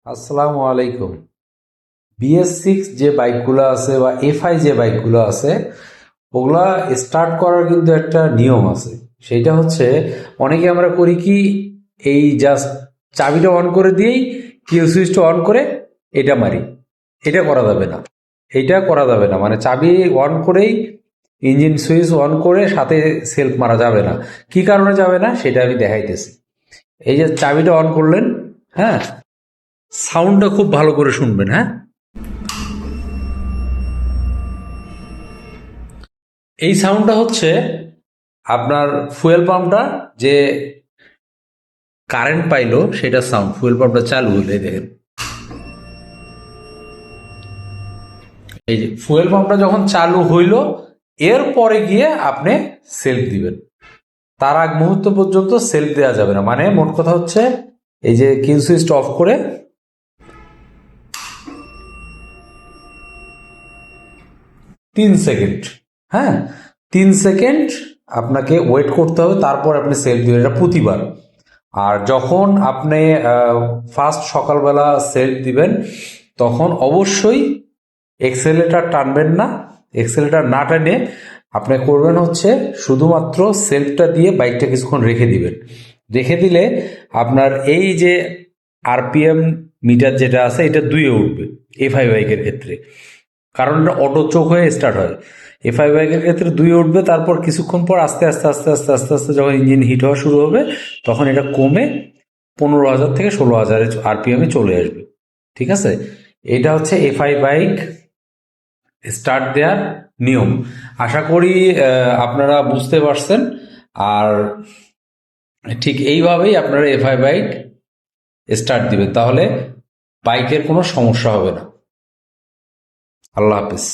আসসালামু আলাইকুম। BS6 যে বাইকগুলো আছে বা FI যে বাইকগুলো আছে, ওগুলা স্টার্ট করার কিন্তু একটা নিয়ম আছে। সেইটা হচ্ছে, অনেকে আমরা করি কি, এই জাস্ট চাবিটা অন করে দিয়েই কিল সুইচটা অন করে এটা মারি। এটা করা যাবে না। এটা করা যাবে না, মানে চাবি অন করেই ইঞ্জিন সুইচ অন করে সাথে সেলফ মারা যাবে না। কি কারণে যাবে না সেটা আমি দেখাইতেছি। এই যে চাবিটা অন করলেন, হ্যাঁ, সাউন্ডটা খুব ভালো করে শুনবেন, হ্যাঁ। এই সাউন্ডটা হচ্ছে আপনার ফুয়েল পাম্পটা যে কারেন্ট পাইলো সেটা সাউন্ড। ফুয়েল পাম্পটা চালু হইলে দেখেন, এই যে ফুয়েল পাম্পটা যখন চালু হইলো, এরপরে গিয়ে আপনি সেলফ দিবেন। তার আগ মুহূর্ত পর্যন্ত সেলফ দেওয়া যাবে না। মানে মোট কথা হচ্ছে, এই যে কিল সুইচটা অফ করে 3 সেকেন্ড, হ্যাঁ, 3 সেকেন্ড আপনাকে ওয়েট করতে হবে, তারপর আপনি সেলফ দিবেন। এটা প্রতিবার। আর যখন আপনি ফার্স্ট সকালবেলা সেলফ দিবেন, তখন অবশ্যই এক্সেলেটার টানবেন না। এক্সেলেটার না টানে আপনি করবেন হচ্ছে, শুধুমাত্র সেলফটা দিয়ে বাইকটা কিছুক্ষণ রেখে দিবেন। রেখে দিলে আপনার এই যে RPM মিটার যেটা আছে, এটা 2-এ উঠবে FI বাইকের ক্ষেত্রে। কারণ এটা অটো চোখ হয়ে স্টার্ট হয়। FI বাইকের ক্ষেত্রে 2-এ উঠবে, তারপর কিছুক্ষণ পর আস্তে আস্তে আস্তে আস্তে আস্তে আস্তে যখন ইঞ্জিন হিট হওয়া শুরু হবে, তখন এটা কমে 15,000 থেকে 16,000 RPM-এ চলে আসবে। ঠিক আছে? এটা হচ্ছে FI বাইক স্টার্ট দেওয়ার নিয়ম। আশা করি আপনারা বুঝতে পারছেন। আর ঠিক এইভাবেই আপনারা FI বাইক স্টার্ট দিবেন, তাহলে বাইকের কোনো সমস্যা হবে না। আল্লাহ হাফিজ।